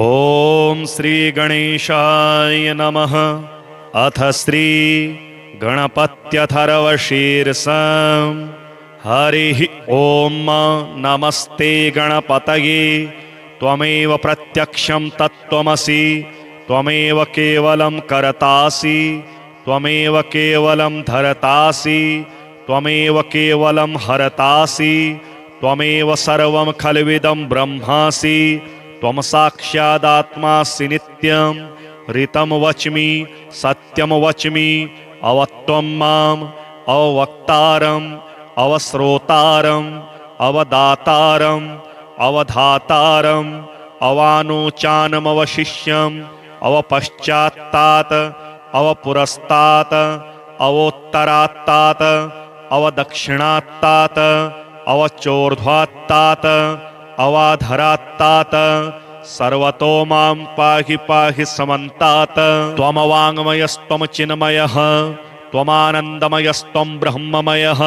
ओम श्री गणेशाय नमः। अथ श्री गणपत्यथर्वशीर्षम्। हरिः ओम नमस्ते गणपतये। त्वमेव प्रत्यक्षं तत्त्वमसि, त्वमेव केवलं कर्तासि, त्वमेव केवलं धर्तासि, त्वमेव केवलं हरतासि, त्वमेव सर्वं खल्विदं ब्रह्मासि। त्वं साक्षादात्मासि नित्यं। ऋतं वच्मि सत्यं वच्मि, अवत्वं माम् अवक्तारम् अवश्रोतारम् अवदातारम् अवधातारम् अवानुचानमवशिष्यम् अवपश्चात्तात् अवपुरस्तात् अवोत्तरात्तात् अवदक्षिणात्तात् अवचोर्ध्वात्तात् अवाधरात्तात् सर्वतो मां पाहि पाहि समन्तात्। त्वमवाङ्मयस्त्वं चिन्मयः, त्वमानन्दमयस्त्वं ब्रह्ममयः,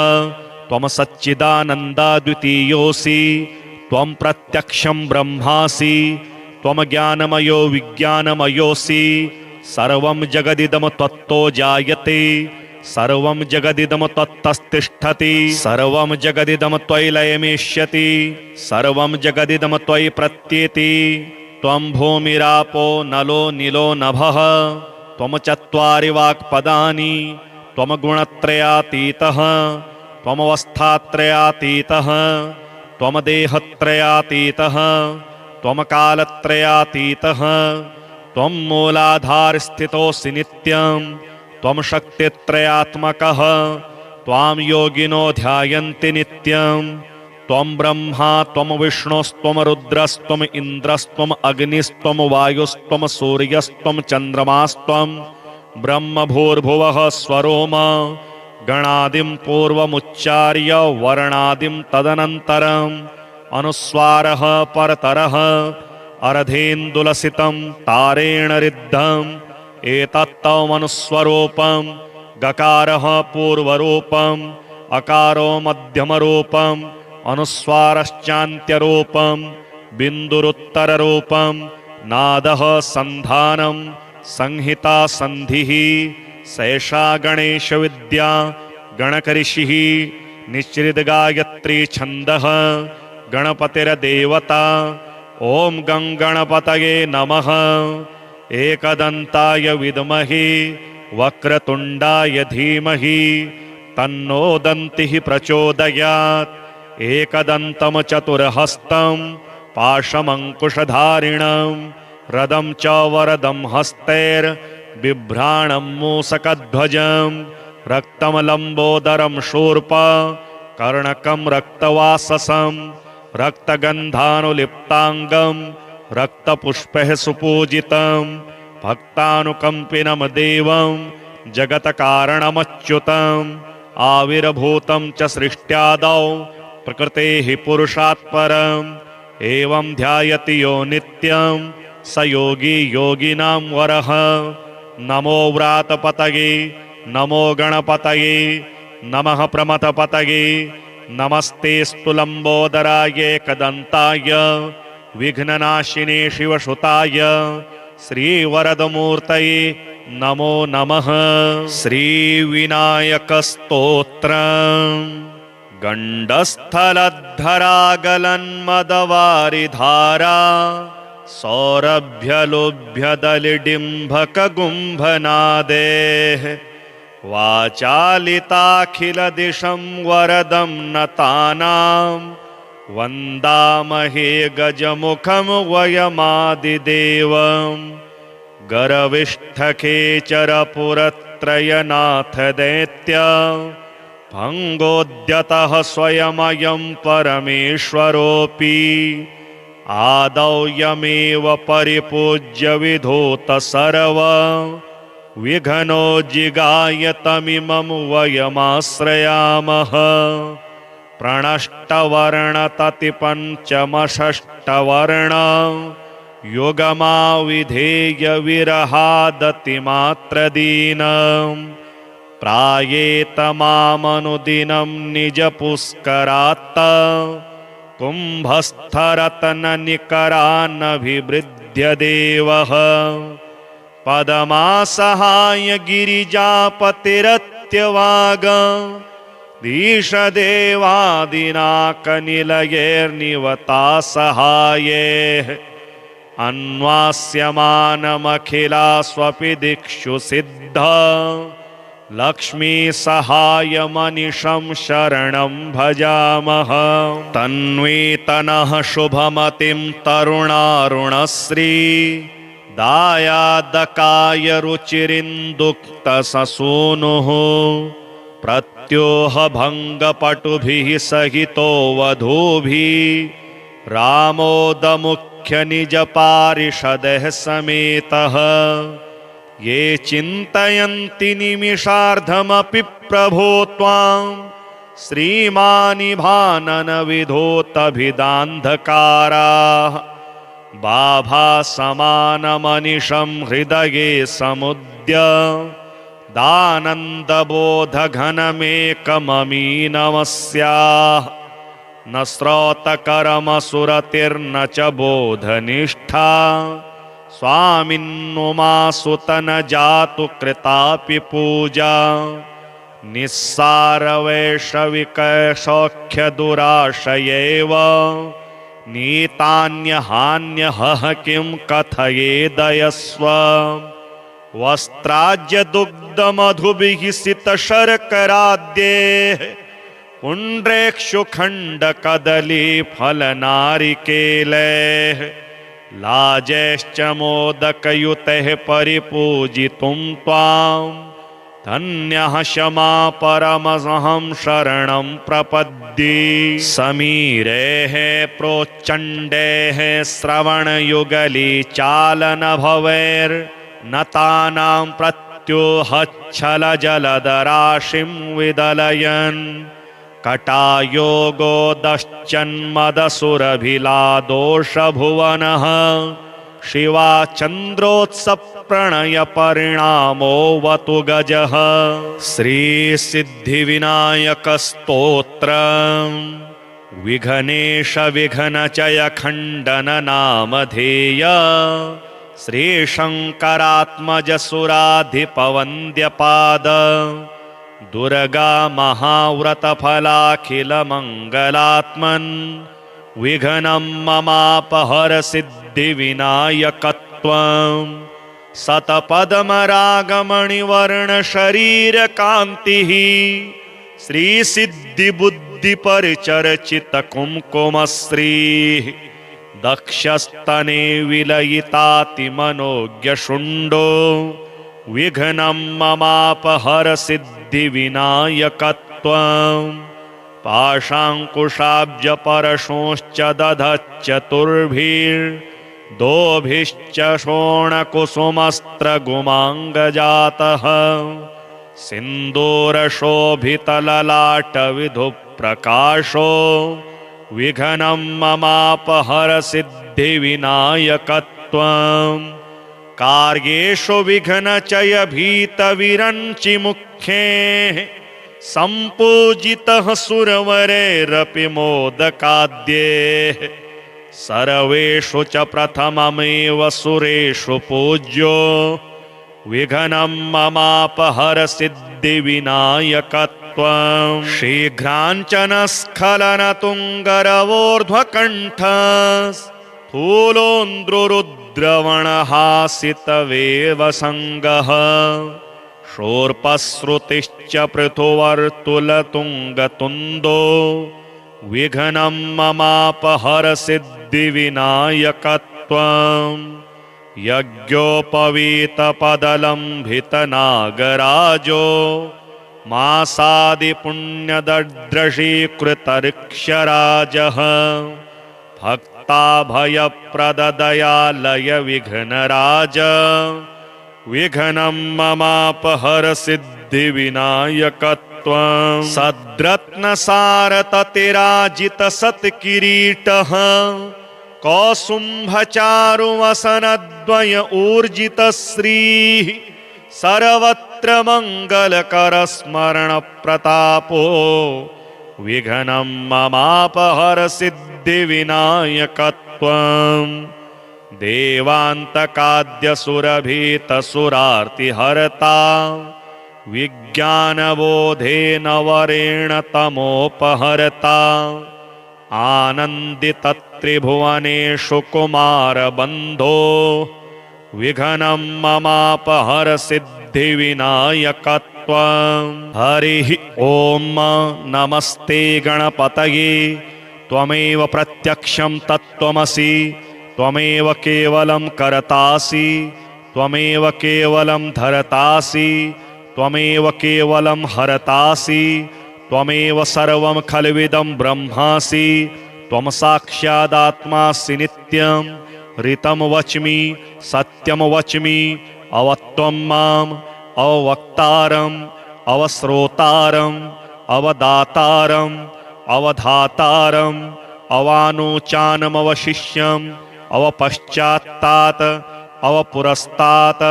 त्वं सच्चिदानन्दाद्वितीयोऽसि, त्वं प्रत्यक्षं ब्रह्मासि, त्वं ज्ञानमयो विज्ञानमयोऽसि। सर्वं जगदिदं त्वत्तो जायते, सर्वं जगदिदं त्वत्तस्तिष्ठति, सर्वं जगदिदं त्वयि लयमेष्यति, सर्वं जगदिदं त्वयि प्रत्येति। त्वं भूमिरापो नलो नीलो नभः, त्वं चत्वारि वाक्पदानि, त्वं गुणत्रयातीतः, त्वमवस्थात्रयातीतः, त्वं देहत्रयातीतः, त्वं कालत्रयातीतः, त्वं मूलाधारस्थितोऽसि नित्यम्, त्वं शक्तित्रयात्मकः, त्वां योगिनो ध्यायन्ति नित्यम्। त्वं ब्रह्मा त्वं विष्णुस्त्वं रुद्रस्त्वम् इन्द्रस्त्वम् अग्निस्त्वं वायुस्त्वं सूर्यस्त्वं चन्द्रमास्त्वं ब्रह्म भूर्भुवः स्वरोम। गणादिं पूर्वमुच्चार्य वर्णादिं तदनन्तरम् अनुस्वारः परतरः अर्धेन्दुलसितं तारेण रिद्धम्। एतत्तमनुस्वरूपं गकारः पूर्वरूपम्, अकारो मध्यमरूपम्, अनुस्वारश्चान्त्यरूपं, बिन्दुरुत्तररूपं, नादः सन्धानं, संहिता संधिः। सैषा गणेशविद्या गणकऋषिः निश्चितगायत्री छन्दः गणपतिर्देवता। ॐ गं गणपतये नमः। एकदन्ताय विद्महे वक्रतुण्डाय धीमहि तन्नो दन्तिः प्रचोदयात्। एकदन्तं चतुर्हस्तं पाशमङ्कुशधारिणं रदं च वरदं हस्तैर्बिभ्राणं मूषकध्वजं रक्तं लम्बोदरं शूर्प कर्णकं रक्तवाससं रक्तगन्धानुलिप्ताङ्गं रक्तपुष्पैः सुपूजितं भक्तानुकम्पिनं देवं जगत्कारणमच्युतम्। आविर्भूतं च सृष्ट्यादौ प्रकृतेः पुरुषात् परम्। एवं ध्यायति यो नित्यं स योगी योगिनां वरः। नमो व्रातपतये नमो गणपतये नमः प्रमथपतये। नमस्तेऽस्तु लम्बोदराय एकदन्ताय विघ्ननाशिने शिवसुताय श्रीवरदमूर्तये नमो नमः। श्रीविनायकस्तोत्रम्। गण्डस्थलद्धरागलन्मदवारिधारा सौरभ्यलोभ्यदलिडिम्भकगुम्भनादेः वाचालिताखिलदिशं वरदं नतानां वन्दामहे गजमुखं वयमादिदेवं। गर्विष्ठखेचरपुरत्रयनाथ दैत्य भङ्गोद्यतः स्वयमयं परमेश्वरोऽपि। आदौ यमेव परिपूज्य विधूत सर्व विघ्नो जिगायतमिमं वयमाश्रयामः। प्रणष्टवर्णततिपञ्चमषष्टवर्ण युगमाविधेय विरहादतिमात्रदीनम्। प्रायेत मामनुदिनं निजपुष्करात् कुम्भस्थरत्ननिकरानभिवृद्ध विद्यदेवः पदमासहाय गिरिजापतिरत्यवाग दीशदेवादिनाकनिलयैर्निवता सहाये अन्वास्यमानमखिलास्वपि दिक्षु सिद्ध लक्ष्मी सहायमनिशं शरणं भजामः तन्वीतनः शुभमतिं तरुणारुणश्री दायादकाय रुचिरिन्दुक्तससूनुः प्रत्योहभङ्गपटुभिः सहितो वधूभिः रामोदमुख्यनिजपारिषदः समेतः ये चिन्तयन्ति निमिषार्धमपि प्रभो त्वां श्रीमानिभाननविधोतभिदान्धकाराः बाभासमानमनिशं हृदये समुद्य दानन्दबोधघनमेकममीनमस्याः न श्रोतकरमसुरतिर्न च बोधनिष्ठा स्वामिन्नुमासुतन जातु कृतापि पूजा निस्सारवैषविकसौख्यदुराशयैव नीतान्यहान्यहः किं कथयेदयस्व वस्त्राज्यदुग्धमधुभिः सितशर्कराद्यैः पुण्ड्रेक्षुखण्डकदलीफलनारिकेलैः लाजैश्च मोदकयुतैः परिपूजितुं त्वां धन्यः क्षमा परमहं शरणं प्रपद्ये समीरैः प्रोच्चण्डैः श्रवणयुगली चालनभवैर्नतानां प्रत्युहच्छलजलदराशिं विदलयन् कटायोगोदश्चन्मदसुरभिलादोषभुवनः शिवाचन्द्रोत्सप्रणयपरिणामोऽवतु गजः श्रीसिद्धिविनायकस्तोत्रम् विघ्नेश विघ्नचयखण्डननामधेय श्रीशङ्करात्मजसुराधिपवन्द्यपाद दुर्गा महाव्रतफलाखिलमङ्गलात्मन् विघ्नं ममापहर सिद्धिविनायकत्वं शतपद्मरागमणिवर्णशरीरकान्तिः श्रीसिद्धिबुद्धिपरिचर्चितकुङ्कुमश्रीः दक्षस्तने विलयितातिमनोज्ञशुण्डो विघ्नं ममापहर सिद्धिविनायकत्वं पाशाङ्कुशाब्जपरशोश्च दधश्चतुर्भिर्दोभिश्च शोणकुसुमस्त्रगुमाङ्गजातः सिन्दूरशोभितललाटविधुप्रकाशो विघ्नं ममापहर सिद्धिविनायकत्वं कार्येषु विघ्नचयभीतविरञ्चिमुखे सम्पूजितः सुरवरैरपि मोदकाद्यैः सर्वेषु च प्रथममेव सुरेषु पूज्यो विघ्नं ममापहर सिद्धिविनायकत्वं शीघ्राञ्चनस्खलनतुङ्गरवोर्ध्वकण्ठ स्थूलोन्द्रुरुद्रवणहासितवेवसङ्गः शोर्पश्रुतिश्च पृथुवर्तुलतुङ्गतुन्दो विघ्नं ममापहर सिद्धिविनायकत्वं यज्ञोपवीतपदलम्भितनागराजो मासादिपुण्यदद्रशीकृतर्क्षराजः भक्ताभयप्रददयालय विघ्नराज विघ्नं ममापहर सिद्धिविनायकत्वं सद्रत्नसारततिराजितसत्किरीटः कौसुम्भचारुवसनद्वय ऊर्जितश्रीः सर्वत्र मङ्गलकरस्मरणप्रतापो विघ्नं ममापहर सिद्धिविनायकत्वं देवान्तकाद्यसुरभीतसुरार्तिहर्ता विज्ञानबोधेन वरेण तमोपहर्ता आनन्दितत्रिभुवनेषु कुमारबन्धो विघ्नं ममापहर सिद्धिविनायकत्वम्। हरिः ॐ नमस्ते गणपतये त्वमेव प्रत्यक्षं तत्त्वमसि त्वमेव केवलं कर्तासि त्वमेव केवलं धर्तासि त्वमेव केवलं हरतासि त्वमेव सर्वं खल्विदं ब्रह्मासि त्वं साक्षादात्मासि नित्यं ऋतं वच्मि सत्यं वच्मि अवत्वं माम् अवक्तारम् अवश्रोतारम् अवदातारम् अवधातारम् अवानुचानमवशिष्यम् अवपश्चात्तात् अवपुरस्तात्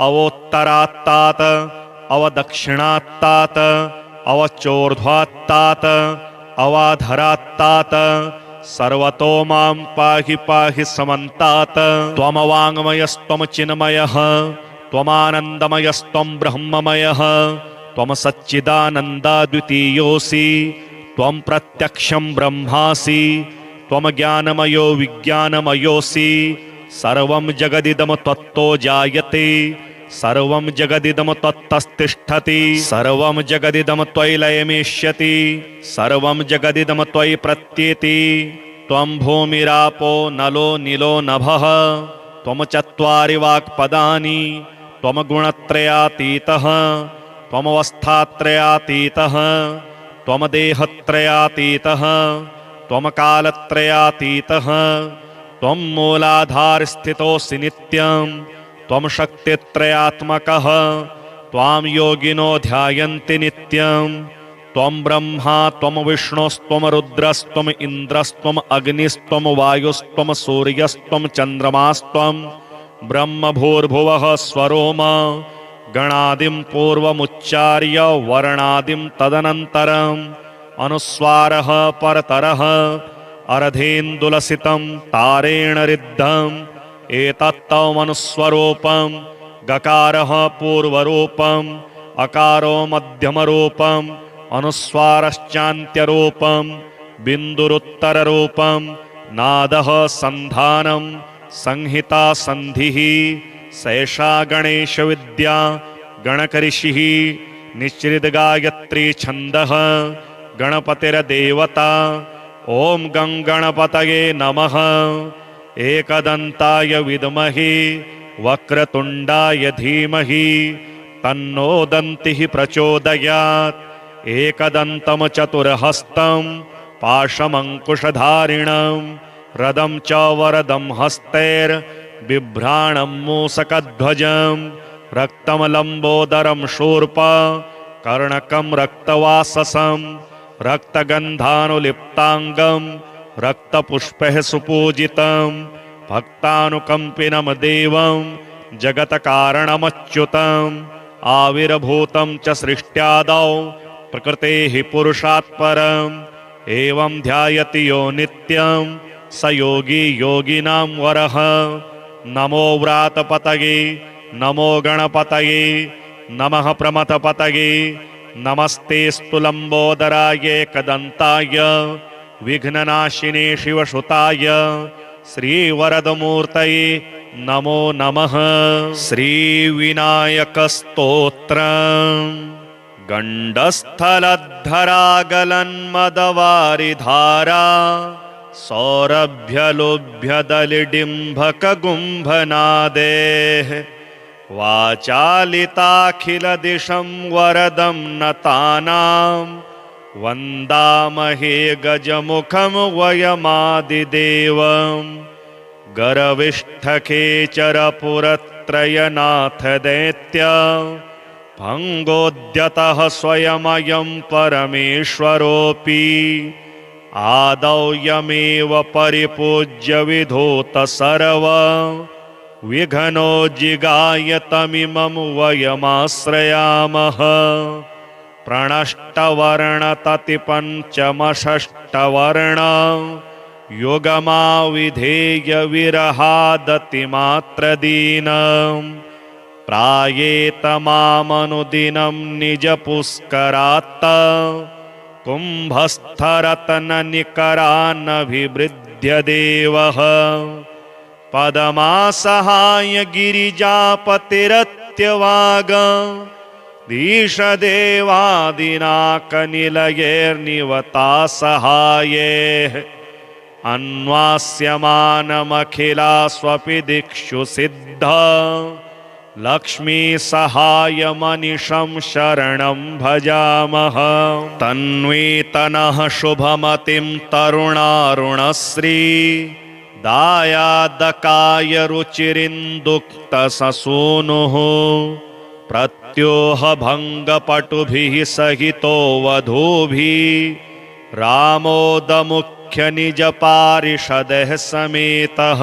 अवोत्तरात्तात् अवदक्षिणात्तात् अवचोर्ध्वात्तात् अवाधरात्तात् सर्वतो मां पाहि पाहि समन्तात्। त्वमवाङ्मयस्त्वं चिन्मयः त्वमानन्दमयस्त्वं ब्रह्ममयः त्वं सच्चिदानन्दाद्वितीयोऽसि त्वं प्रत्यक्षं ब्रह्मासि त्वं ज्ञानमयो विज्ञानमयोऽसि सर्वं जगदिदं त्वत्तो जायते सर्वं जगदिदं त्वत्तस्तिष्ठति सर्वं जगदिदं त्वयि लयमेष्यति सर्वं जगदिदं त्वयि प्रत्येति त्वं भूमिरापो नलो नीलो नभः त्वं चत्वारि वाक्पदानि त्वं गुणत्रयातीतः त्वमवस्थात्रयातीतः त्वं देहत्रयातीतः त्वं कालत्रयातीतः त्वं मूलाधारस्थितोऽसि नित्यं त्वं शक्तित्रयात्मकः त्वां योगिनो ध्यायन्ति नित्यं त्वं ब्रह्मा त्वं विष्णुस्त्वं रुद्रस्त्वं इन्द्रस्त्वं अग्निस्त्वं वायुस्त्वं सूर्यस्त्वं चन्द्रमास्त्वं ब्रह्म भूर्भुवः स्वरोमा गणादिं पूर्वमुच्चार्य वर्णादिं तदनन्तरम् अनुस्वारः परतरः अर्धेन्दुलसितं तारेण रिद्धम् एतत्तमनुस्वरूपं गकारः पूर्वरूपम् अकारो मध्यमरूपम् अनुस्वारश्चान्त्यरूपं बिन्दुरुत्तररूपं नादः सन्धानं संहिता संधिः सैषा गणेशविद्या गणकऋषिः निश्चितगायत्री छन्दः गणपतिर्देवता। ॐ गणपतये नमः। एकदन्ताय विद्महे वक्रतुण्डाय धीमहि तन्नो दन्तिः प्रचोदयात्। एकदन्तं चतुर्हस्तं पाशमङ्कुशधारिणं रदं च वरदं हस्तैर्बिभ्राणं मूषकध्वजं रक्तं लम्बोदरं शूर्पा कर्णकं रक्तवाससं रक्तगन्धानुलिप्ताङ्गं रक्तपुष्पैः सुपूजितं भक्तानुकम्पिनं देवं जगत्कारणमच्युतम् आविर्भूतं च सृष्ट्यादौ प्रकृतेः पुरुषात् परम् एवं ध्यायति यो नित्यं स योगी योगिनां वरः। नमो व्रातपतये नमो गणपतये नमः प्रमथपतये नमस्तेऽस्तु लम्बोदराय एकदन्ताय विघ्ननाशिने शिवसुताय श्रीवरदमूर्तये नमो नमः। श्रीविनायकस्तोत्रम्। गण्डस्थलद्धरागलन्मदवारिधारा सौरभ्यलोभ्यदलिडिम्भकगुम्भनादेः वाचालिताखिलदिशं वरदं नतानां वन्दामहे गजमुखं वयमादिदेवं गर्विष्ठखेचरपुरत्रयनाथ दैत्य भङ्गोद्यतः स्वयमयं परमेश्वरोऽपि आदौ यमेव परिपूज्य विधूत सर्व विघ्नो जिगायतमिमं वयमाश्रयामः। प्रणष्टवर्णततिपञ्चमषष्टवर्ण युगमाविधेय विरहादतिमात्रदीनं प्रायेत मामनुदिनं निजपुष्करात् कुम्भस्थरत्ननिकरानभिवृद्ध्य देवः पदमासहाय गिरिजापतिरत्यवाग दीशदेवादिनाकनिलयैर्निवता सहाये अन्वास्यमानमखिलास्वपि दिक्षु सिद्ध लक्ष्मी सहायमनिशं शरणं भजामः। तन्वीतनः शुभमतिं तरुणारुणश्री दायादकाय रुचिरिन्दुक्तससूनुः प्रत्योहभङ्गपटुभिः सहितो वधूभिः रामोदमुख्यनिजपारिषदः समेतः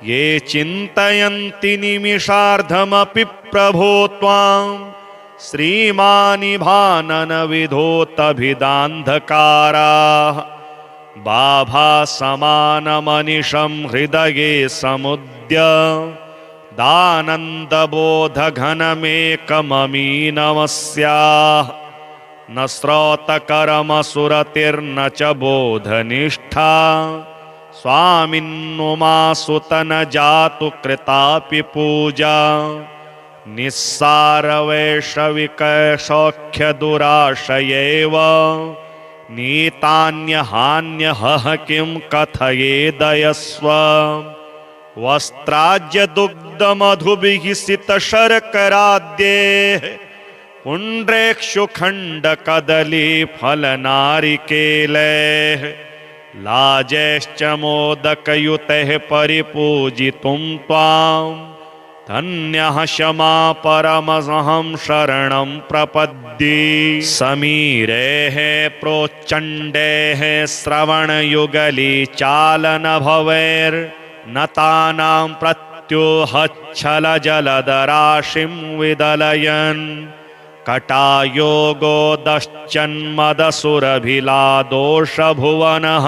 ये चिन्तयन्ति निमिषार्धमपि प्रभो त्वां श्रीमानिभाननविधोतभिदान्धकाराः बाभासमानमनिशं हृदये समुद्य दानन्दबोधघनमेकममीनमस्याः न श्रोतकरमसुरतिर्न च बोधनिष्ठा स्वामिन्नुमासुतन जातु कृतापि पूजा निस्सारवैषविकसौख्यदुराशयैव नीतान्यहान्यहः किं कथयेदयस्व वस्त्राज्यदुग्धमधुभिः सितशर्कराद्यैः पुण्ड्रेक्षुखण्डकदलीफलनारिकेलैः लाजैश्च मोदकयुतैः परिपूजितुं त्वां धन्यः क्षमा परमहं शरणं प्रपद्ये। समीरैः प्रोच्चण्डैः श्रवणयुगली चालनभवैर्नतानां प्रत्युहच्छलजलदराशिं विदलयन् कटायोगोदश्चन्मदसुरभिलादोषभुवनः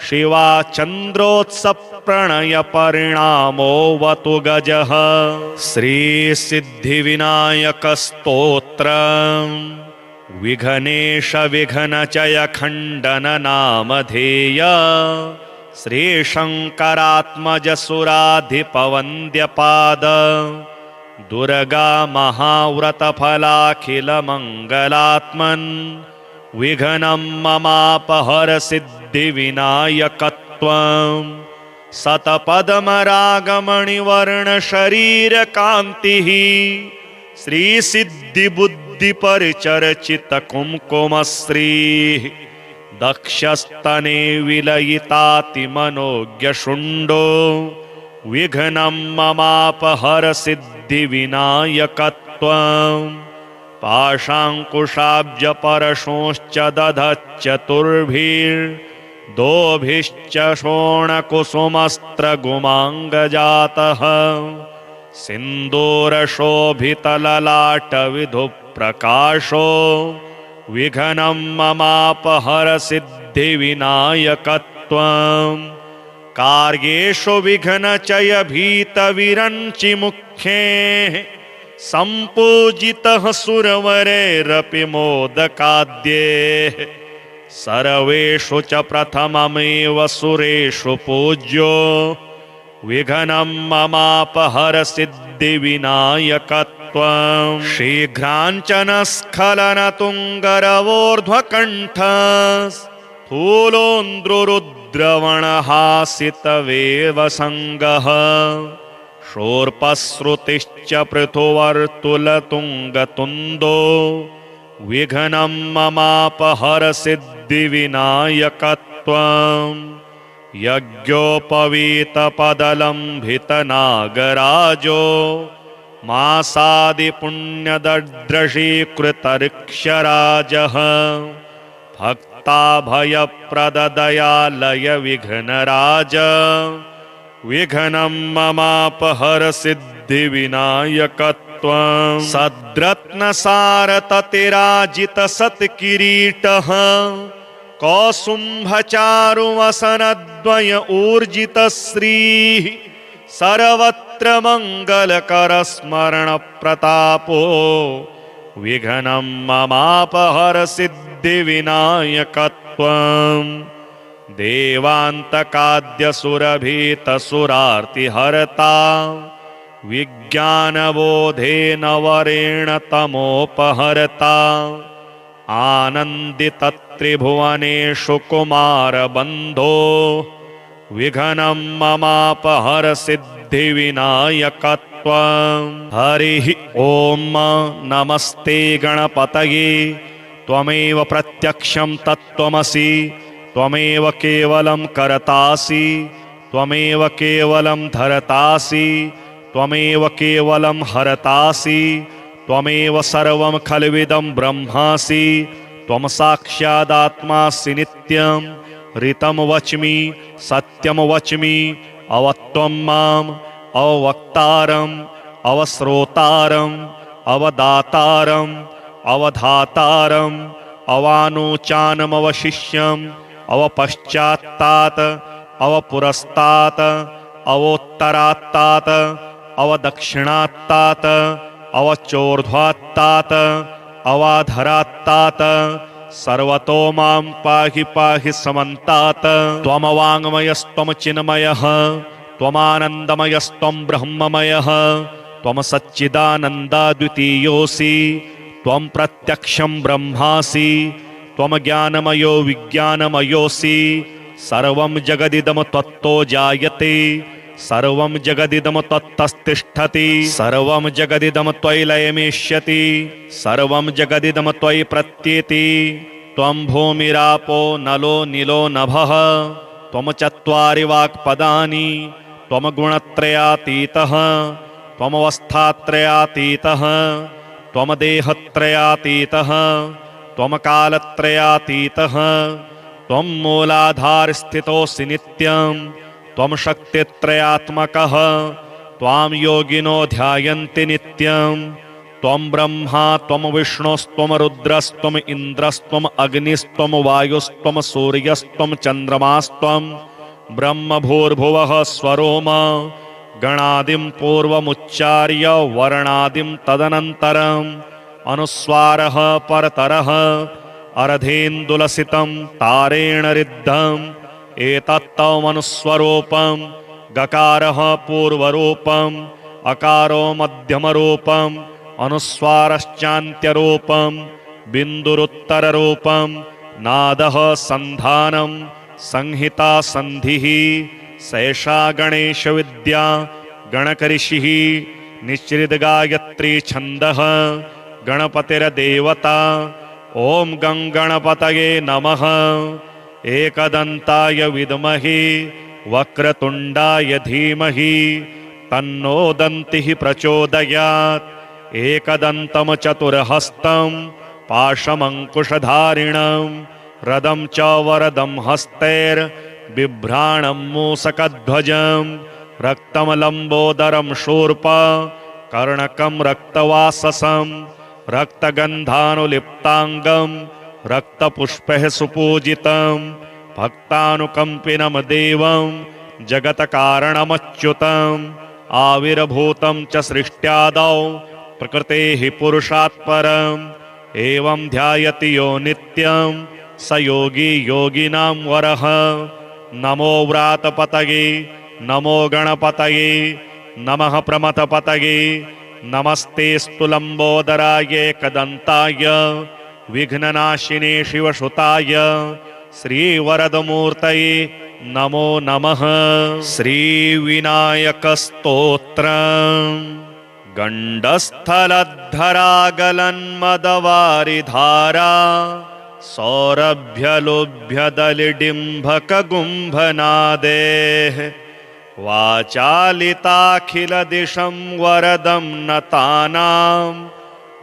शिवाचन्द्रोत्सप्रणयपरिणामोऽवतु गजः। श्रीसिद्धिविनायकस्तोत्रम् विघ्नेश विघ्नचयखण्डननामधेय श्रीशङ्करात्मजसुराधिपवन्द्यपाद दुर्गा महाव्रतफलाखिलमङ्गलात्मन् विघ्नं ममापहर सिद्धिविनायकत्वं शतपद्मरागमणिवर्णशरीरकान्तिः श्रीसिद्धिबुद्धिपरिचर्चितकुङ्कुमश्रीः दक्षस्तने विलयितातिमनोज्ञशुण्डो विघ्नं ममापहर सिद्धिविनायकत्वं पाशाङ्कुशाब्जपरशोश्च दधच्चतुर्भिर्दोभिश्च शोणकुसुमस्त्रगुमाङ्गजातः सिन्दूरशोभितललाटविधुप्रकाशो विघ्नं ममापहर सिद्धिविनायकत्वं कार्येषु विघ्नचयभीतविरञ्चिमुखे सम्पूजितः सुरवरैरपि मोदकाद्यैः सर्वेषु च प्रथममेव सुरेषु पूज्यो विघ्नं ममापहर सिद्धिविनायकत्वं शीघ्राञ्चनस्खलनतुङ्गरवोर्ध्वकण्ठ स्थूलोन्द्रुरुद्रवणहासितवेवसङ्गः शोर्पश्रुतिश्च पृथुवर्तुलतुङ्गतुन्दो विघ्नं ममापहर सिद्धिविनायकत्वं यज्ञोपवीतपदलम्भितनागराजो मासादिपुण्यदद्रशीकृतर्क्षराजः भक्ताभयप्रददयालय विघ्नराज विघ्नं ममापहर सिद्धिविनायकत्वं सद्रत्नसारततिराजितसत्किरीटः कौसुम्भचारुवसनद्वय ऊर्जितश्रीः सर्वत्र मङ्गलकर स्मरण प्रतापो विघ्नं ममापहर सिद्धिविनायकत्वं देवान्तकाद्यसुरभीतसुरार्तिहर्ता विज्ञानबोधेन वरेण तमोपहर्ता आनन्दितत्रिभुवनेषु कुमारबन्धो विघ्नं ममापहर सिद्धिविनायकत्वं हरिः ॐ नमस्ते गणपतये त्वमेव प्रत्यक्षं तत्त्वमसि त्वमेव केवलं कर्तासि त्वमेव केवलं धर्तासि त्वमेव केवलं हरतासि त्वमेव सर्वं खल्विदं ब्रह्मासि त्वं साक्षादात्मासि नित्यं ऋतं वच्मि सत्यं वच्मि अवत्वं माम् अवक्तारम् अवश्रोतारम् अवदातारम् अवधातारम् अवानोचानमवशिष्यम् अवपश्चात्तात् अवपुरस्तात् अवोत्तरात्तात् अवदक्षिणात्तात् अवचोर्ध्वात्तात् अवाधरात्तात् सर्वतो मां पाहि पाहि समन्तात् त्वमवाङ्मयस्त्वं चिन्मयः त्वमानन्दमयस्त्वं ब्रह्ममयः त्वं सच्चिदानन्दाद्वितीयोऽसि त्वं प्रत्यक्षं ब्रह्मासि त्वं ज्ञानमयो विज्ञानमयोऽसि सर्वं जगदिदं त्वत्तो जायते सर्वं जगदिदं त्वत्तस्तिष्ठति सर्वं जगदिदं त्वयि लयमेष्यति सर्वं जगदिदं त्वयि प्रत्येति त्वं भूमिरापो नलो नीलो नभः त्वं चत्वारि वाक्पदानि त्वं गुणत्रयातीतः त्वमवस्थात्रयातीतः त्वं देहत्रयातीतः त्वं कालत्रयातीतः त्वं मूलाधारस्थितोऽसि नित्यं त्वं शक्तित्रयात्मकः त्वां योगिनो ध्यायन्ति नित्यं त्वं ब्रह्मा त्वं विष्णुस्त्वं रुद्रस्त्वं इन्द्रस्त्वं अग्निस्त्वं वायुस्त्वं सूर्यस्त्वं चन्द्रमास्त्वं ब्रह्म भूर्भुवः स्वरोम गणादिं पूर्वमुच्चार्य वर्णादिं तदनन्तरम् अनुस्वारः परतरः अर्धेन्दुलसितं तारेण रिद्धम् एतत्तमनुस्वरूपं गकारः पूर्वरूपम् अकारो मध्यमरूपम् अनुस्वारश्चान्त्यरूपं बिन्दुरुत्तररूपं नादः सन्धानं संहिता संधिः सैषा गणेशविद्या गणकऋषिः निश्चितगायत्री छन्दः गणपतिर्देवता ॐ गणपतये नमः एकदन्ताय विद्महे वक्रतुण्डाय धीमहि तन्नो दन्तिः प्रचोदयात् एकदन्तं चतुर्हस्तं पाशमङ्कुशधारिणं रदं च वरदं हस्तैर्बिभ्राणं मूषकध्वजं रक्तं लम्बोदरं शूर्पा कर्णकं रक्तवाससं रक्तगन्धानुलिप्ताङ्गं रक्तपुष्पैः सुपूजितं भक्तानुकम्पिनं देवं जगत्कारणमच्युतम् आविर्भूतं च सृष्ट्यादौ प्रकृतेः पुरुषात् परम् एवं ध्यायति यो नित्यं स योगी योगिनां वरः नमो व्रातपतये नमो गणपतये नमः प्रमथपतये नमस्तेऽस्तु लम्बोदराय एकदन्ताय विघ्ननाशिने शिवसुताय श्रीवरदमूर्तये नमो नमः। श्रीविनायकस्तोत्रम् गण्डस्थलद्धरागलन्मदवारिधारा सौरभ्यलोभ्यदलिडिम्भकगुम्भनादेः वाचालिताखिलदिशं वरदं नतानां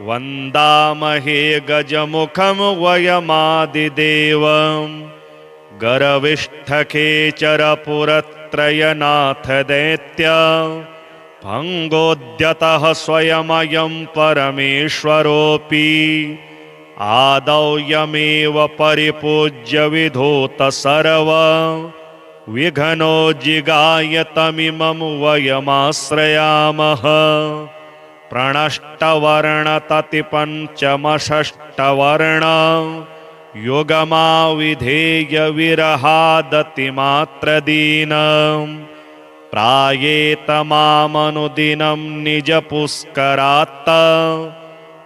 वन्दामहे गजमुखं वयमादिदेवं गर्विष्ठखेचरपुरत्रयनाथ दैत्य भङ्गोद्यतः स्वयमयं परमेश्वरोऽपि आदौ यमेव परिपूज्य विधूत सर्व विघ्नो जिगायतमिमं वयमाश्रयामः प्रणष्टवर्णततिपञ्चमषष्टवर्ण युगमाविधेय विरहादतिमात्रदीनम् प्रायेत मामनुदिनं निजपुष्करात्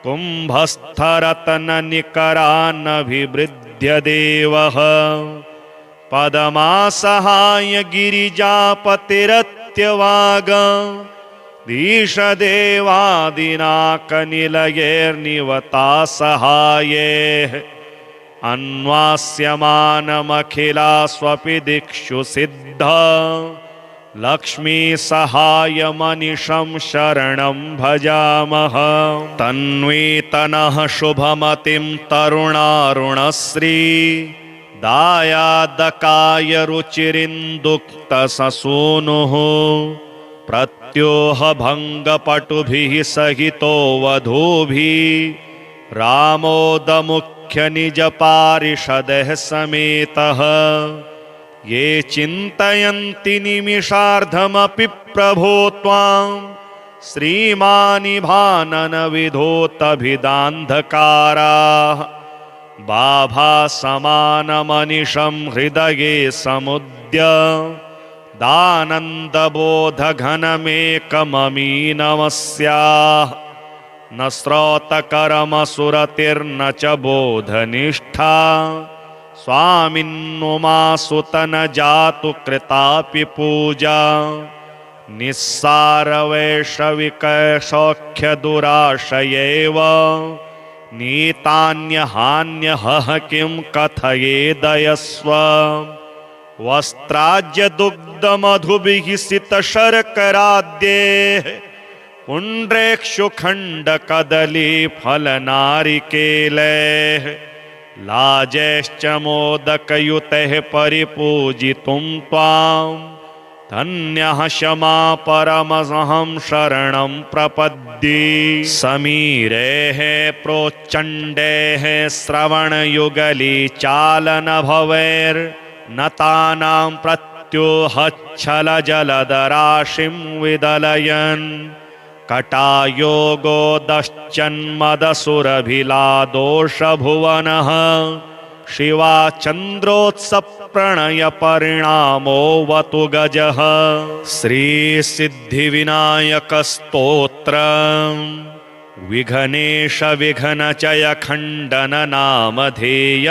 कुम्भस्थरत्ननिकरानभिवृद्ध्य देवः पदमासहाय गिरिजापतिरत्यवाग दीशदेवादिनाकनिलयैर्निवता सहाये अन्वास्यमानमखिलास्वपि दिक्षु सिद्ध लक्ष्मी सहायमनिशं शरणं भजामः तन्वीतनः शुभमतिं तरुणारुणश्री दायादकाय रुचिरिन्दुक्तससूनुः प्रत्योहभङ्गपटुभिः सहितो वधूभिः रामोदमुख्यनिजपारिषदः समेतः ये चिन्तयन्ति निमिषार्धमपि प्रभो त्वां श्रीमानिभाननविधोतभिदान्धकाराः बाभासमानमनिशं हृदये समुद्य दानन्दबोधघनमेकममीनमस्याः न श्रोतकरमसुरतिर्न च बोधनिष्ठा स्वामिन्नुमासुतन जातु कृतापि पूजा निस्सारवैषविकसौख्यदुराशयैव नीतान्यहान्यहः किं कथयेदयस्व वस्त्राज्यदुग्धमधुभिः सितशर्कराद्यैः पुण्ड्रेक्षुखण्डकदलीफलनारिकेलैः लाजैश्च मोदकयुतैः परिपूजितुं त्वां धन्यः क्षमा परमहं शरणं प्रपद्ये समीरैः प्रोच्चण्डैः श्रवणयुगली चालनभवैर्नतानां प्रत्योहच्छलजलदराशिं विदलयन् कटायोगोदश्चन्मदसुरभिलादोषभुवनः शिवाचन्द्रोत्सप्रणयपरिणामोऽवतु गजः श्रीसिद्धिविनायकस्तोत्रम् विघ्नेश विघ्नचयखण्डननामधेय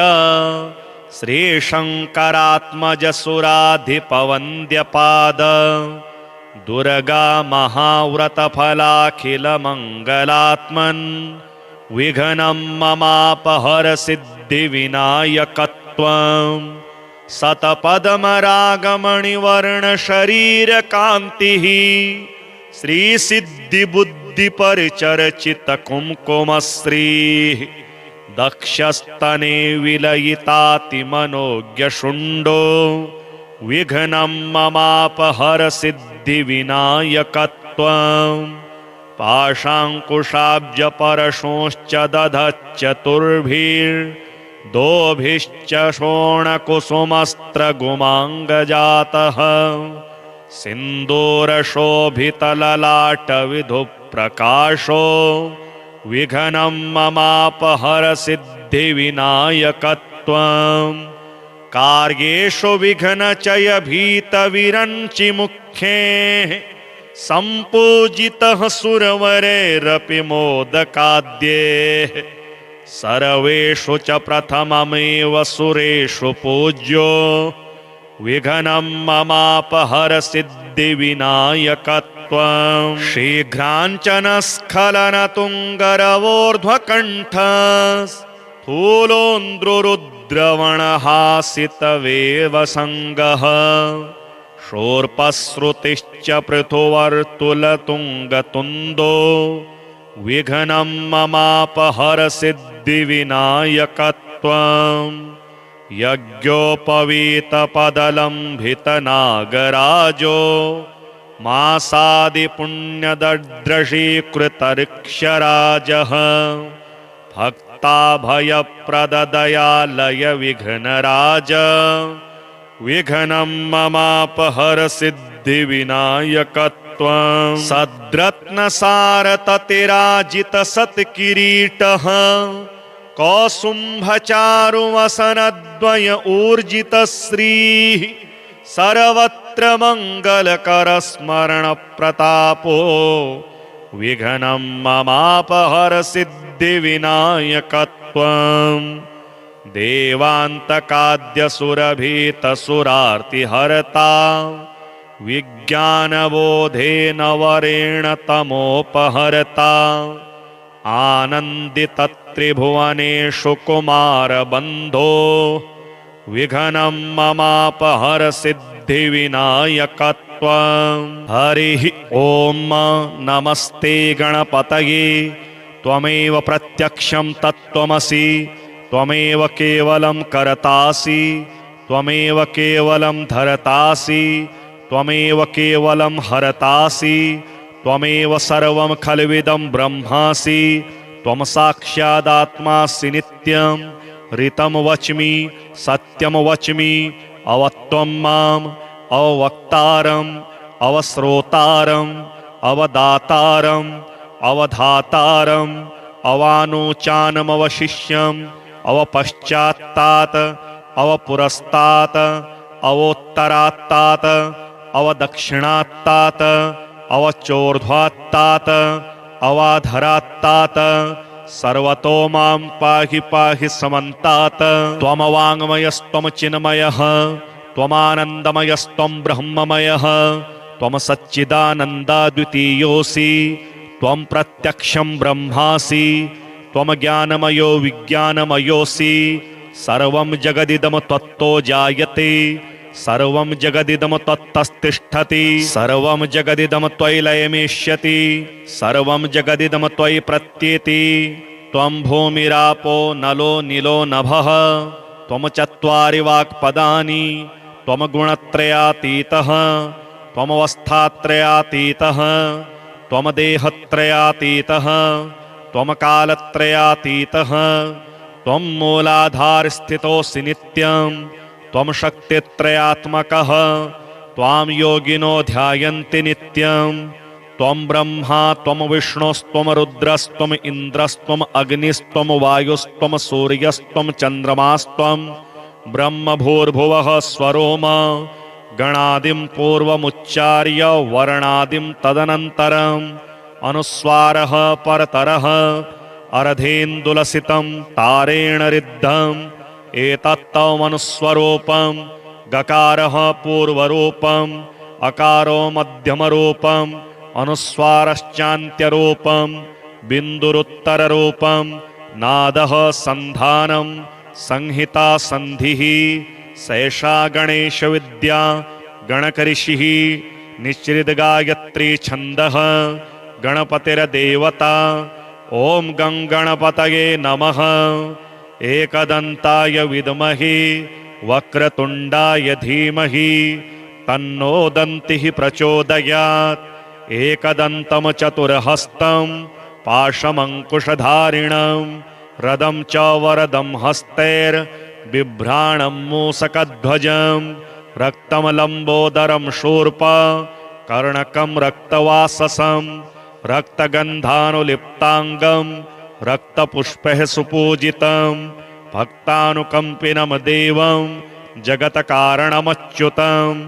श्रीशङ्करात्मजसुराधिपवन्द्यपाद दुर्गा महाव्रतफलाखिलमङ्गलात्मन् विघ्नं ममापहर सिद्धिविनायकत्वं शतपद्मरागमणिवर्णशरीरकान्तिः श्रीसिद्धिबुद्धिपरिचर्चितकुङ्कुमश्रीः दक्षस्तने विलयितातिमनोज्ञशुण्डो विघ्नं ममापहर सिद्धिविनायकत्वं पाशाङ्कुशाब्जपरशोश्च दधश्चतुर्भिर्दोभिश्च शोणकुसुमस्त्रगुमाङ्गजातः सिन्दूरशोभितललाटविधुप्रकाशो विघ्नं ममापहर सिद्धिविनायकत्वं कार्येषु विघ्नचयभीतविरञ्चिमुखे सम्पूजितः सुरवरैरपि मोदकाद्यैः सर्वेषु च प्रथममेव सुरेषु पूज्यो विघ्नं ममापहर सिद्धिविनायकत्वं शीघ्राञ्चनस्खलनतुङ्गरवोर्ध्वकण्ठ स्थूलोऽन्द्रुरुद्रवणहासितवेवसङ्गः शोर्पश्रुतिश्च पृथुवर्तुलतुङ्गतुन्दो विघ्नं ममापहर सिद्धिविनायकत्वं यज्ञोपवीतपदलम्भितनागराजो मासादिपुण्यदर्द्रशीकृतर्क्षराजः भक्त भक्ताभयप्रददयालय विघ्नराज विघ्नं ममापहर सिद्धिविनायकत्वं सद्रत्नसारततिराजित सत्किरीटः कौसुम्भचारुवसनद्वय ऊर्जितश्रीः सर्वत्र मङ्गलकर स्मरणप्रतापो विघ्नं ममापहर सिद्धिविनायकत्वं देवान्तकाद्यसुरभीतसुरार्तिहर्ता विज्ञानबोधेन वरेण तमोपहर्ता आनन्दितत्रिभुवनेषु कुमारबन्धो विघ्नं ममापहर सिद्धिविनायकत्वं हरिः ॐ नमस्ते गणपतये त्वमेव प्रत्यक्षं तत्त्वमसि त्वमेव केवलं कर्तासि त्वमेव केवलं धर्तासि त्वमेव केवलं हरतासि त्वमेव सर्वं खल्विदं ब्रह्मासि त्वं साक्षादात्मासि नित्यं ऋतं वच्मि सत्यं वच्मि अवत्वं माम् अवक्तारम् अवश्रोतारम् अवदातारम् अवधातारम् अवानोचानमवशिष्यम् अवपश्चात्तात् अवपुरस्तात् अवोत्तरात्तात् अवदक्षिणात्तात् अवचोर्ध्वात्तात् अवाधरात्तात् सर्वतो मां पाहि पाहि समन्तात् त्वमवाङ्मयस्त्वं चिन्मयः त्वमानन्दमयस्त्वं ब्रह्ममयः त्वं सच्चिदानन्दाद्वितीयोऽसि त्वं प्रत्यक्षं ब्रह्मासि त्वं ज्ञानमयो विज्ञानमयोऽसि सर्वं जगदिदं त्वत्तो जायते सर्वं जगदिदं त्वत्तस्तिष्ठति सर्वं जगदिदं त्वयि लयमेष्यति सर्वं जगदिदं त्वयि प्रत्येति त्वं भूमिरापो नलो नीलो नभः त्वं चत्वारि वाक्पदानि त्वं गुणत्रयातीतः त्वमवस्थात्रयातीतः त्वं देहत्रयातीतः त्वं कालत्रयातीतः त्वं मूलाधारस्थितोऽसि नित्यं त्वं शक्तित्रयात्मकः त्वां योगिनो ध्यायन्ति नित्यं त्वं ब्रह्मा त्वं विष्णुस्त्वं रुद्रस्त्वम् इन्द्रस्त्वम् अग्निस्त्वं वायुस्त्वं सूर्यस्त्वं चन्द्रमास्त्वं ब्रह्मभूर्भुवः स्वरोम गणादिं पूर्वमुच्चार्य वर्णादिं तदनन्तरम् अनुस्वारः परतरः अर्धेन्दुलसितं तारेण रिद्धम् एतत्तमनुस्वरूपं गकारः पूर्वरूपम् अकारो मध्यमरूपम् अनुस्वारश्चान्त्यरूपं बिन्दुरुत्तररूपं नादः सन्धानं संहिता सन्धिः सैषा गणेशविद्या गणकऋषिः निश्चितगायत्री छन्दः गणपतिर्देवता ॐ गं गणपतये नमः एकदन्ताय विद्महे वक्रतुण्डाय धीमहि तन्नो दन्तिः प्रचोदयात् एकदन्तं चतुर्हस्तं पाशमङ्कुशधारिणं रदं च वरदं हस्तैर्बिभ्राणं मूषकध्वजं रक्तं लम्बोदरं शूर्प कर्णकं रक्तवाससं रक्तगन्धानुलिप्ताङ्गं रक्तपुष्पैः सुपूजितं भक्तानुकम्पिनं देवं जगत्कारणमच्युतम्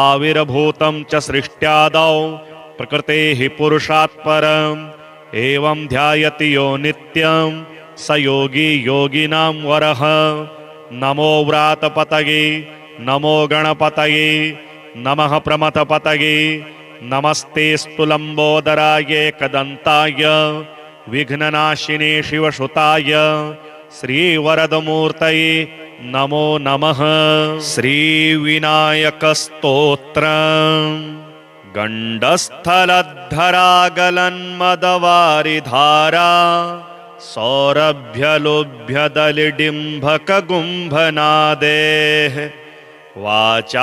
आविर्भूतं च सृष्ट्यादौ प्रकृतेः पुरुषात् परम् एवं ध्यायति यो नित्यं स योगी योगिनां वरः नमो व्रातपतये नमो गणपतये नमः प्रमथपतये नमस्तेऽस्तु लम्बोदराय एकदन्ताय विघ्ननाशिने शिवसुताय श्रीवरदमूर्तये नमो नमः। श्रीविनायकस्तोत्रम् गण्डस्थलद्धरागलन्मदवारिधारा सौरभ्यलोभ्यदलिडिम्भकगुम्भनादेः वाचालिताखिलदिशं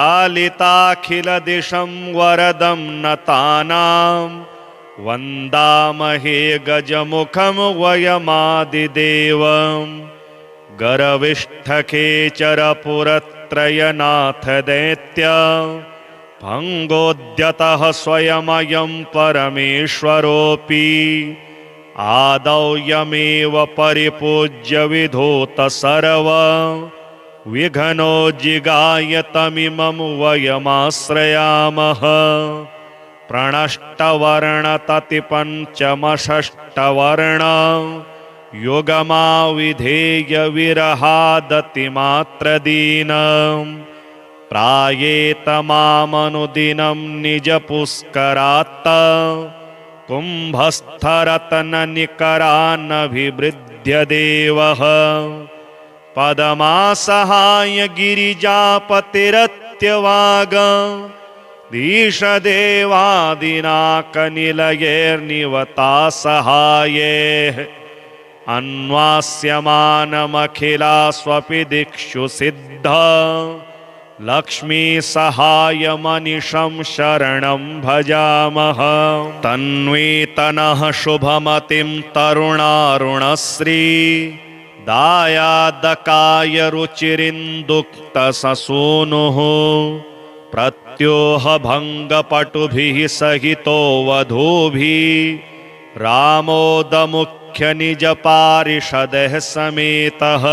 वरदं नतानां वन्दामहे गजमुखं वयमादिदेवं गर्विष्ठखेचरपुरत्रयनाथ दैत्य भङ्गोद्यतः स्वयमयं परमेश्वरोऽपि आदौ यमेव परिपूज्य विधूत सर्व विघ्नो जिगाय तमिमं वयमाश्रयामः प्रणष्टवर्णततिपञ्चमषष्टवर्ण युगमाविधेय विरहादतिमात्रदीनं प्रायेत मामनुदिनं निजपुष्करात् कुम्भस्थरत्ननिकरानभिवृद्ध्य देवः पदमासहाय गिरिजापतिरत्यवाग दीशदेवादिनाकनिलयैर्निवता सहाये अन्वास्यमानमखिलास्वपि दिक्षु सिद्ध लक्ष्मी सहायमनिशं शरणं भजामः तन्वीतनः शुभमतिं तरुणारुणश्री दायादकाय रुचिरिन्दुक्तससूनुः प्रत्योहभङ्गपटुभिः सहितो वधूभिः रामोदमुख्यनिजपारिषदः समेतः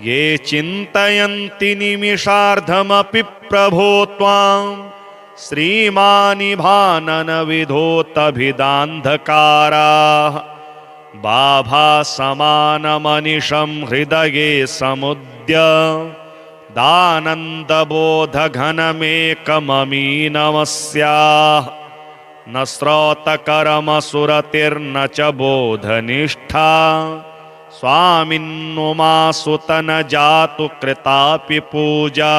ये चिन्तयन्ति निमिषार्धमपि प्रभो त्वां श्रीमानिभाननविधोतभिदान्धकाराः बाभासमानमनिशं हृदये समुद्य दानन्दबोधघनमेकममीनमस्याः न श्रोतकरमसुरतिर्न च बोधनिष्ठा स्वामिन्नुमासुतन जातु कृतापि पूजा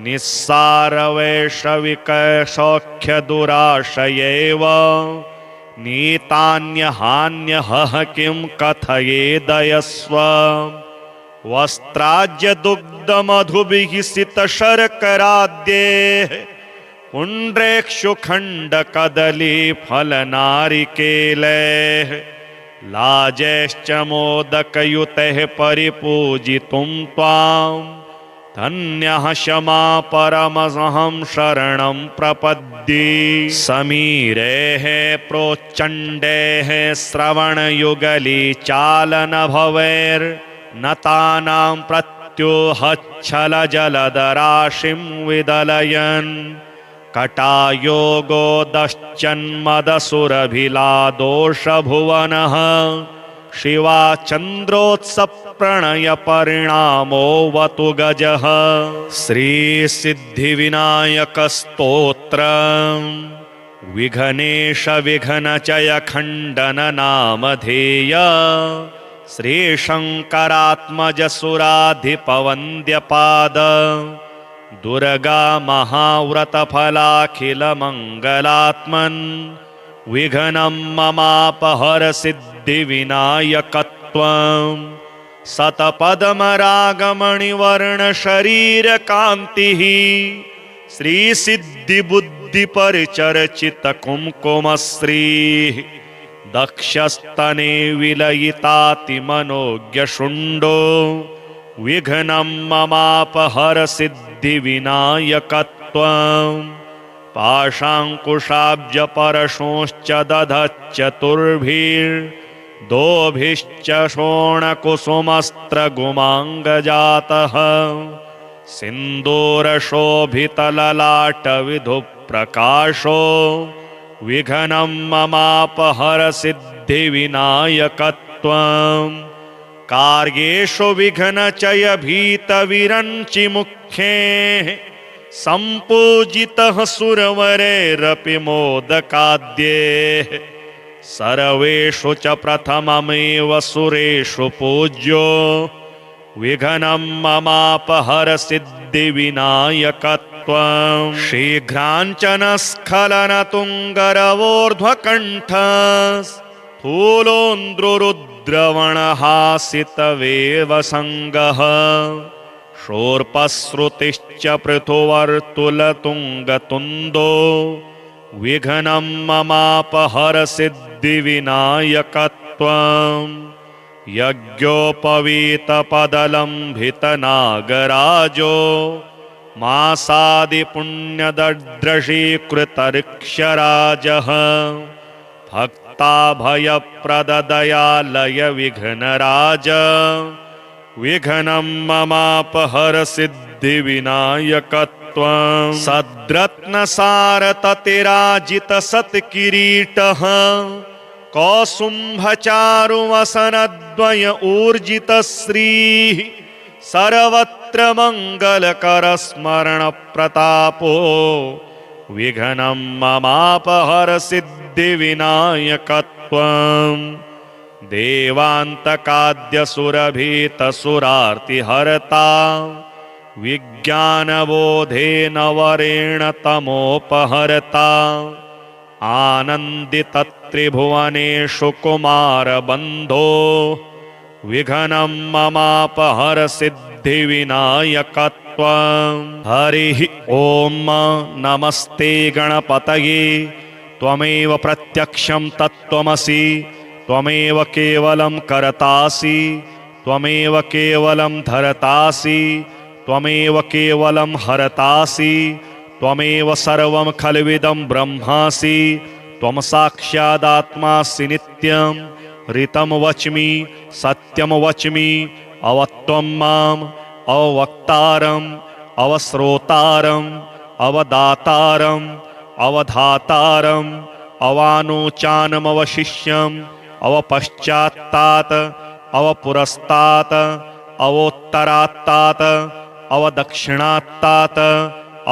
निस्सारवैषविकसौख्यदुराशयैव नीतान्यहान्यहः किं कथयेदयस्व वस्त्राज्यदुग्धमधुभिः सितशर्कराद्यैः पुण्ड्रेक्षुखण्डकदलीफलनारिकेलैः लाजैश्च मोदकयुतैः परिपूजितुं त्वां धन्यः क्षमा परमहं शरणं प्रपद्ये समीरैः प्रोच्चण्डैः श्रवणयुगलीचालनभवैर्नतानां प्रत्युहच्छलजलदराशिं विदलयन् कटायोगोदश्चन्मदसुरभिलादोषभुवनः शिवाचन्द्रोत्सप्रणयपरिणामोऽवतु गजः श्रीसिद्धिविनायकस्तोत्रम् विघ्नेश विघ्नचयखण्डननामधेय श्रीशङ्करात्मजसुराधिपवन्द्यपाद दुर्गा महाव्रतफलाखिलमङ्गलात्मन् विघ्नं ममापहर सिद्धिविनायकत्वं शतपद्मरागमणिवर्णशरीरकान्तिः श्रीसिद्धिबुद्धिपरिचर्चितकुङ्कुमश्रीः दक्षस्तने विलयितातिमनोज्ञशुण्डो विघ्नं ममापहर सिद्धिविनायकत्वं पाशाङ्कुशाब्जपरशोश्च दधच्चतुर्भिर्दोभिश्च शोणकुसुमस्त्रगुमाङ्गजातः सिन्दूरशोभितललाटविधुप्रकाशो विघ्नं ममापहर सिद्धिविनायकत्वं कार्येषु विघ्नचयभीतविरञ्चिमुखे सम्पूजितः सुरवरैरपि मोदकाद्यैः सर्वेषु च प्रथममेव सुरेषु पूज्यो विघ्नं ममापहर सिद्धिविनायकत्वं शीघ्राञ्चनस्खलनतुङ्गरवोर्ध्वकण्ठ स्थूलोन्द्रुरुद्रवणहासितवेवसङ्गः शोर्पश्रुतिश्च पृथुवर्तुलतुङ्गतुन्दो विघ्नं ममापहर सिद्धिविनायकत्वं यज्ञोपवीतपदलम्भितनागराजो मासादिपुण्यदद्रशीकृतर्क्षराजः भक्ताभयप्रददयालय विघ्नराज विघ्नं ममापहर सिद्धिविनायकत्वं सद्रत्नसारततिराजितसत्किरीटः कौसुम्भचारुवसनद्वय ऊर्जितश्रीः सर्वत्र मङ्गलकरस्मरणप्रतापो विघ्नं ममापहर सिद्धिविनायकत्वं देवान्तकाद्यसुरभीतसुरार्तिहर्ता विज्ञानबोधेन वरेण तमोपहर्ता आनन्दितत्रिभुवनेषु कुमारबन्धो विघ्नं ममापहर सिद्धिविनायकत्वं हरिः ॐ नमस्ते गणपतये त्वमेव प्रत्यक्षं तत्त्वमसि त्वमेव केवलं कर्तासि त्वमेव केवलं धर्तासि त्वमेव केवलं हरतासि त्वमेव सर्वं खल्विदं ब्रह्मासि त्वं साक्षादात्मासि नित्यं ऋतं वच्मि सत्यं वच्मि अवत्वं माम् अवक्तारम् अवश्रोतारम् अवदातारम् अवधातारम् अवानोचानमवशिष्यम् अवपश्चात्तात् अवपुरस्तात् अवोत्तरात्तात् अवदक्षिणात्तात्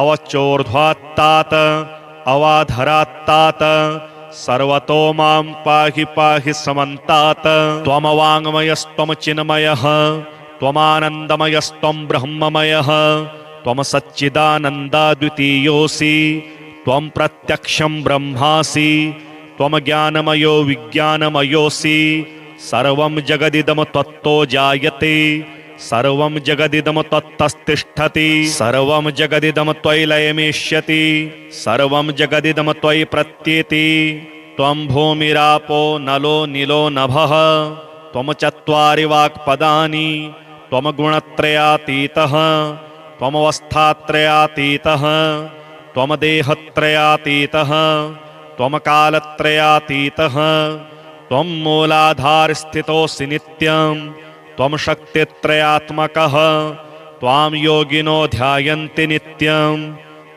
अवचोर्ध्वात्तात् अवाधरात्तात् सर्वतो मां पाहि पाहि समन्तात् त्वमवाङ्मयस्त्वं चिन्मयः त्वमानन्दमयस्त्वं ब्रह्ममयः त्वं सच्चिदानन्दाद्वितीयोऽसि त्वं प्रत्यक्षं ब्रह्मासि त्वं ज्ञानमयो विज्ञानमयोऽसि सर्वं जगदिदं त्वत्तो जायते सर्वं जगदिदं त्वत्तस्तिष्ठति सर्वं जगदिदं त्वयि लयमेष्यति सर्वं जगदिदं त्वयि प्रत्येति त्वं भूमिरापो नलो नीलो नभः त्वं चत्वारि वाक्पदानि त्वं गुणत्रयातीतः त्वमवस्थात्रयातीतः त्वं देहत्रयातीतः त्वं कालत्रयातीतः त्वं मूलाधारस्थितोऽसि नित्यं त्वं शक्तित्रयात्मकः त्वां योगिनो ध्यायन्ति नित्यं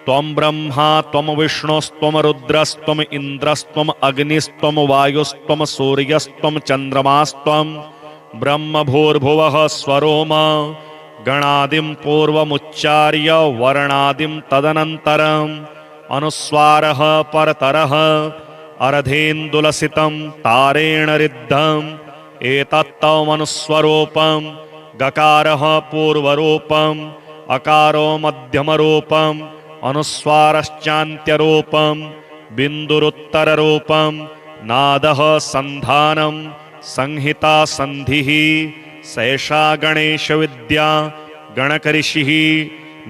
त्वं ब्रह्मा त्वं विष्णुस्त्वं रुद्रस्त्वं इन्द्रस्त्वं अग्निस्त्वं वायुस्त्वं सूर्यस्त्वं चन्द्रमास्त्वं ब्रह्मभूर्भुवः स्वरोमा गणादिं पूर्वमुच्चार्य वर्णादिं तदनन्तरम् अनुस्वारः परतरः अर्धेन्दुलसितं तारेण रिद्धम् एतत्तमनुस्वरूपं गकारः पूर्वरूपम् अकारो मध्यमरूपम् अनुस्वारश्चान्त्यरूपं बिन्दुरुत्तररूपं नादः सन्धानं संहिता संधिः सैषा गणेशविद्या गणकऋषिः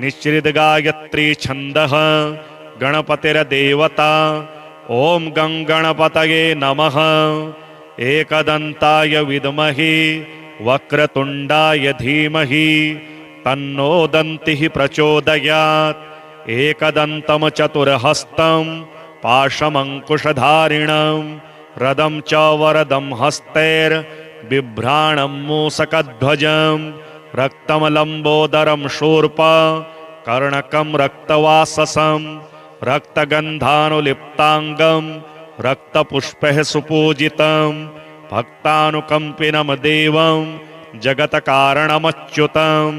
निश्चितगायत्री छन्दः गणपतिर्देवता ॐ गणपतये नमः एकदन्ताय विद्महे वक्रतुण्डाय धीमहि तन्नो दन्तिः प्रचोदयात् एकदन्तं चतुर्हस्तं पाशमङ्कुशधारिणं रदं च वरदं हस्तैर्बिभ्राणं मूसकध्वजं रक्तं लम्बोदरं शूर्पा कर्णकं रक्तवाससं रक्तगन्धानुलिप्ताङ्गं रक्तपुष्पैः सुपूजितं भक्तानुकम्पिनं देवं जगत्कारणमच्युतम्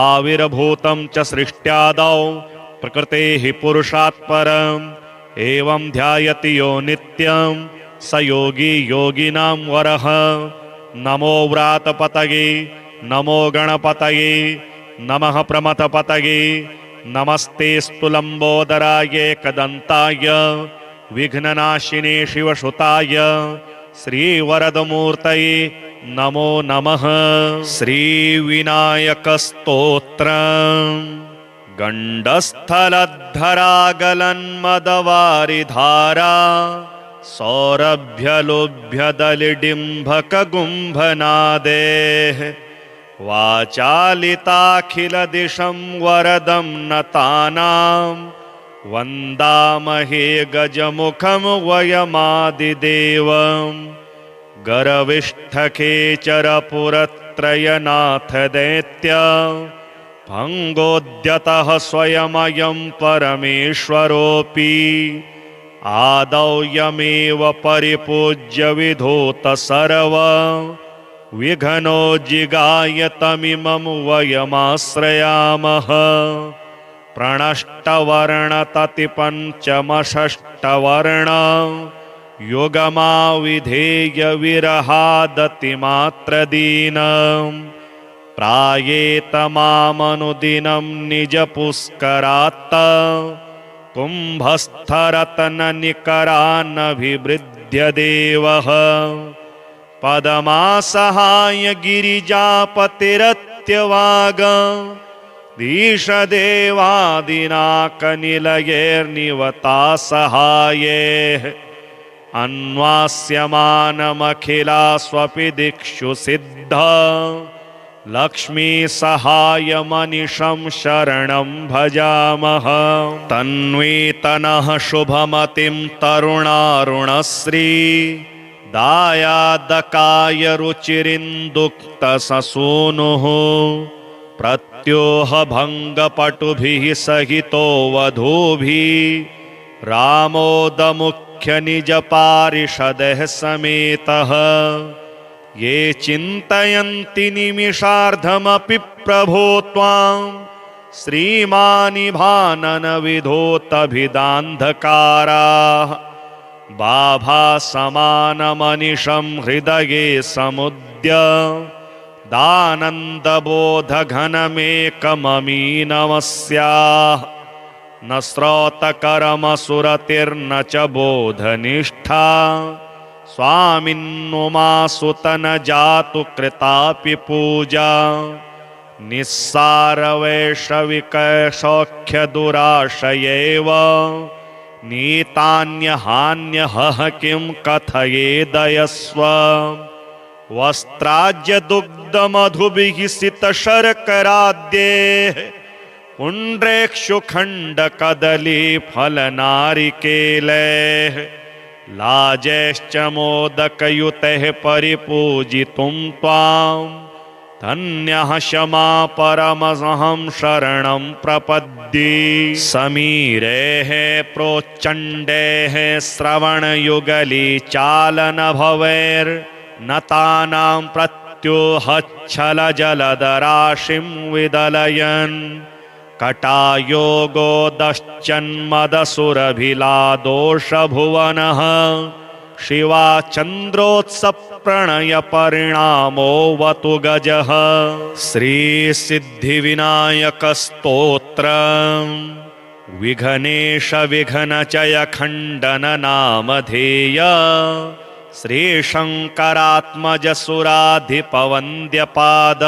आविर्भूतं च सृष्ट्यादौ प्रकृतेः पुरुषात् परम् एवं ध्यायति यो नित्यं स योगी योगिनां वरः नमो व्रातपतये नमो गणपतये नमः प्रमथपतये नमस्तेऽस्तु लम्बोदराय एकदन्ताय विघ्ननाशिने शिवसुताय श्रीवरदमूर्तये नमो नमः। श्रीविनायकस्तोत्रम् गण्डस्थलद्धरागलन्मदवारिधारा सौरभ्यलोभ्यदलिडिम्भकगुम्भनादेः वाचालिताखिलदिशं वरदं नतानां वन्दामहे गजमुखं वयमादिदेवं गर्विष्ठखेचरपुरत्रयनाथ दैत्य भङ्गोद्यतः स्वयमयं परमेश्वरोऽपि आदौ यमेव परिपूज्य विधूत सर्व विघ्नो जिगाय तमिमं वयमाश्रयामः प्रणष्टवर्णततिपञ्चमषष्टवर्ण युगमाविधेय विरहादतिमात्रदीनं प्रायेत मामनुदिनं निजपुष्करात् कुम्भस्थरत्ननिकरानभिवृद्ध्य देवः पदमासहाय गिरिजापतिरत्यवाग धीशदेवादिनाकनिलयैर्निवतासहाये अन्वास्यमानमखिलास्वपि दिक्षु सिद्ध लक्ष्मीसहायमनिशं शरणं भजामः तन्वीतनः शुभमतिं तरुणारुणश्री दायादकाय रुचिरिन्दुक्तससूनुः प्रत्योहभङ्गपटुभिः सहितो वधूभिः रामोदमुख्यनिजपारिषदः समेतः ये चिन्तयन्ति निमिषार्धमपि प्रभो त्वां श्रीमानिभाननविधोतभिदान्धकाराः बाभासमानमनिशं हृदये समुद्य दानन्दबोधघनमेकममीनमस्याः न श्रोतकरमसुरतिर्न च बोधनिष्ठा स्वामिन्नुमासुतन जातु कृतापि पूजा निस्सारवैषविकसौख्यदुराशयैव नीतान्यहान्यहः किं कथयेदयस्व वस्त्राज्यदुग्धमधुभिः सितशर्कराद्यैः पुण्ड्रेक्षुखण्डकदलीफलनारिकेलैः लाजैश्च मोदकयुतैः परिपूजितुं त्वां धन्यः क्षमा परमहं शरणं प्रपद्ये समीरेः प्रोच्चण्डेः श्रवणयुगली चालनभवैर्नतानां प्रत्युहच्छलजलदराशिं विदलयन् कटायोगोदश्चन्मदसुरभिलादोषभुवनः शिवाचन्द्रोत्सप्रणयपरिणामोऽवतु गजः श्रीसिद्धिविनायकस्तोत्रम् विघ्नेश विघ्नचयखण्डननामधेय श्रीशङ्करात्मजसुराधिपवन्द्यपाद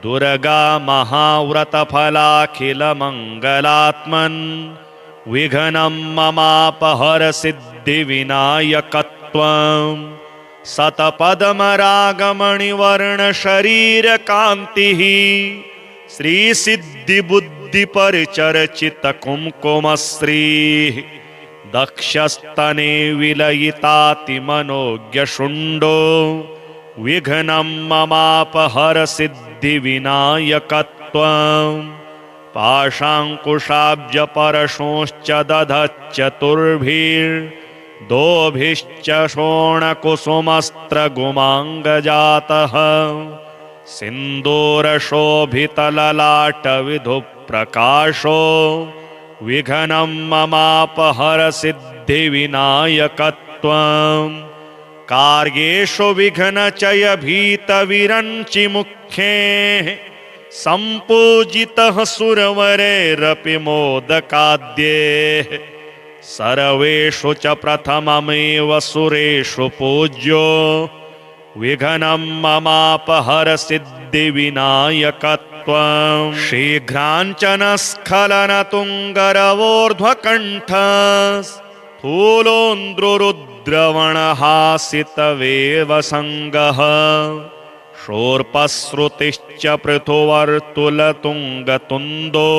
दुर्गा महाव्रतफलाखिलमङ्गलात्मन् विघ्नं ममापहर सिद्धिविनायकत्वं शतपद्मरागमणिवर्णशरीरकान्तिः श्रीसिद्धिबुद्धिपरिचर्चितकुङ्कुमश्रीः दक्षस्तने विलयितातिमनोज्ञशुण्डो विघ्नं ममापहर सिद्धिविनायकत्वं पाशाङ्कुशाब्जपरशोश्च दधच्चतुर्भिर्दोभिश्च शोणकुसुमस्त्रगुमाङ्गजातः सिन्दूरशोभितललाटविधुप्रकाशो विघ्नं ममापहर सिद्धिविनायकत्वं कार्येषु विघ्नचयभीतविरञ्चिमुख्ये सम्पूजितः सुरवरैरपि मोदकाद्यैः सर्वेषु च प्रथममेव सुरेषु पूज्यो विघ्नं ममापहर सिद्धिविनायकत्वं शीघ्राञ्चनस्खलनतुङ्गरवोर्ध्वकण्ठ स्थूलोन्द्रुरुद्रवणहासितवेवसङ्गः शोर्पश्रुतिश्च पृथुवर्तुलतुङ्गतुन्दो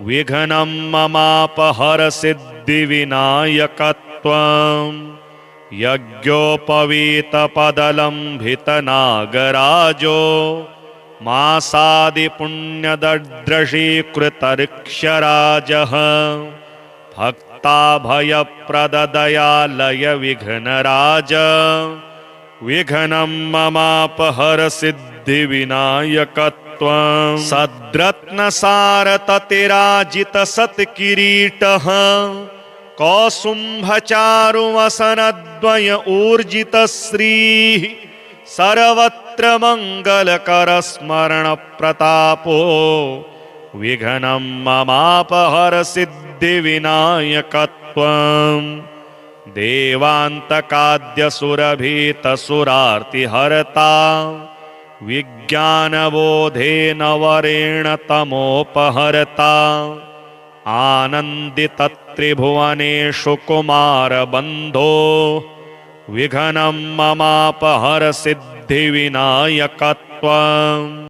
विघ्नं ममापहरसिद्धिविनायकत्वम् यज्ञोपवीतपदलम्भितनागराजो मासादिपुण्यदद्रशीकृतर्क्षराजः भक्ताभयप्रददयालय विघ्नराज विघ्नं ममापहरसिद्धिविनायकत्वम् सद्रत्नसारततिराजितसत्किरीटः कौसुम्भचारुवसनद्वय ऊर्जितश्रीः सर्वत्र मङ्गलकरस्मरणप्रतापो विघ्नं ममापहरसिद्धिविनायकत्वम् देवान्तकाद्यसुरभीतसुरार्तिहर्ता विज्ञानबोधेन वरेण तमोपहर्ता आनन्दितत्रिभुवनेषु कुमारबन्धो विघ्नं ममापहरसिद्धिविनायकत्वम्